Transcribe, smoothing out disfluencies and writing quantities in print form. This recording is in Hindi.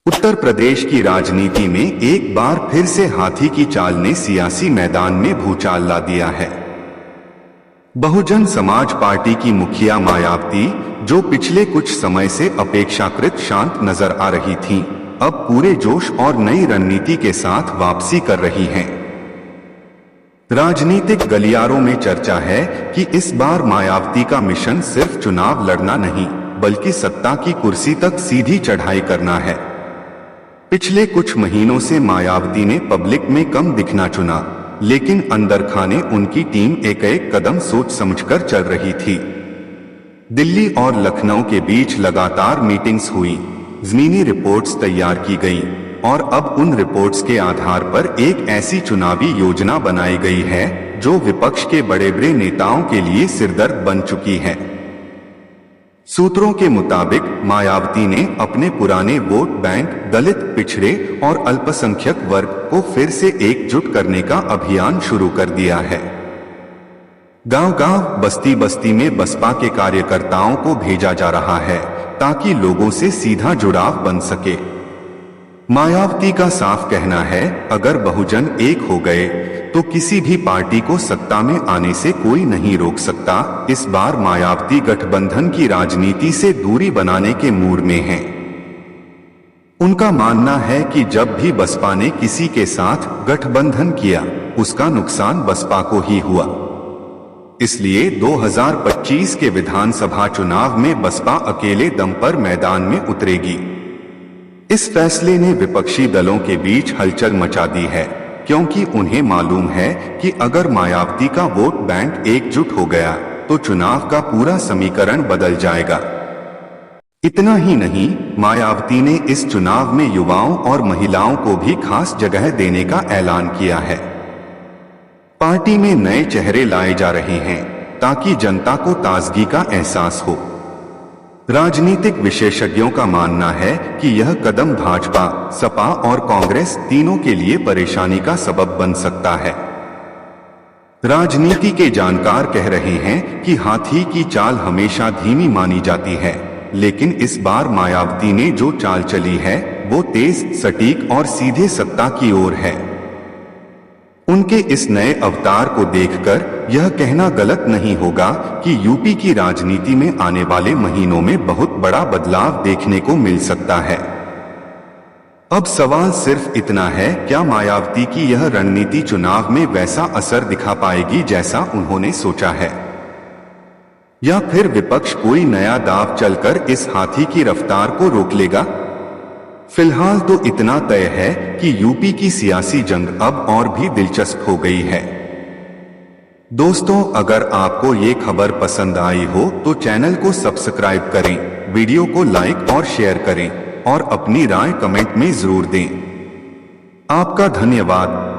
उत्तर प्रदेश की राजनीति में एक बार फिर से हाथी की चाल ने सियासी मैदान में भूचाल ला दिया है। बहुजन समाज पार्टी की मुखिया मायावती, जो पिछले कुछ समय से अपेक्षाकृत शांत नजर आ रही थीं, अब पूरे जोश और नई रणनीति के साथ वापसी कर रही हैं। राजनीतिक गलियारों में चर्चा है कि इस बार मायावती का मिशन सिर्फ चुनाव लड़ना नहीं, बल्कि सत्ता की कुर्सी तक सीधी चढ़ाई करना है। पिछले कुछ महीनों से मायावती ने पब्लिक में कम दिखना चुना, लेकिन अंदर खाने उनकी टीम एक एक कदम सोच समझकर चल रही थी। दिल्ली और लखनऊ के बीच लगातार मीटिंग्स हुई, जमीनी रिपोर्ट्स तैयार की गई और अब उन रिपोर्ट्स के आधार पर एक ऐसी चुनावी योजना बनाई गई है जो विपक्ष के बड़े बड़े नेताओं के लिए सिरदर्द बन चुकी है। सूत्रों के मुताबिक मायावती ने अपने पुराने वोट बैंक दलित, पिछड़े और अल्पसंख्यक वर्ग को फिर से एकजुट करने का अभियान शुरू कर दिया है। गांव-गांव, बस्ती-बस्ती में बसपा के कार्यकर्ताओं को भेजा जा रहा है ताकि लोगों से सीधा जुड़ाव बन सके। मायावती का साफ कहना है, अगर बहुजन एक हो गए तो किसी भी पार्टी को सत्ता में आने से कोई नहीं रोक सकता। इस बार मायावती गठबंधन की राजनीति से दूरी बनाने के मूड में हैं। उनका मानना है कि जब भी बसपा ने किसी के साथ गठबंधन किया, उसका नुकसान बसपा को ही हुआ। इसलिए 2025 के विधानसभा चुनाव में बसपा अकेले दम पर मैदान में उतरेगी। इस फैसले ने विपक्षी दलों के बीच हलचल मचा दी है, क्योंकि उन्हें मालूम है कि अगर मायावती का वोट बैंक एकजुट हो गया तो चुनाव का पूरा समीकरण बदल जाएगा। इतना ही नहीं, मायावती ने इस चुनाव में युवाओं और महिलाओं को भी खास जगह देने का ऐलान किया है। पार्टी में नए चेहरे लाए जा रहे हैं ताकि जनता को ताजगी का एहसास हो। राजनीतिक विशेषज्ञों का मानना है कि यह कदम भाजपा, सपा और कांग्रेस तीनों के लिए परेशानी का सबब बन सकता है। राजनीति के जानकार कह रहे हैं कि हाथी की चाल हमेशा धीमी मानी जाती है, लेकिन इस बार मायावती ने जो चाल चली है वो तेज, सटीक और सीधे सत्ता की ओर है। उनके इस नए अवतार को देखकर यह कहना गलत नहीं होगा कि यूपी की राजनीति में आने वाले महीनों में बहुत बड़ा बदलाव देखने को मिल सकता है। अब सवाल सिर्फ इतना है, क्या मायावती की यह रणनीति चुनाव में वैसा असर दिखा पाएगी जैसा उन्होंने सोचा है, या फिर विपक्ष कोई नया दांव चलकर इस हाथी की रफ्तार को रोक लेगा? फिलहाल तो इतना तय है कि यूपी की सियासी जंग अब और भी दिलचस्प हो गई है। दोस्तों, अगर आपको ये खबर पसंद आई हो तो चैनल को सब्सक्राइब करें, वीडियो को लाइक और शेयर करें और अपनी राय कमेंट में जरूर दें। आपका धन्यवाद।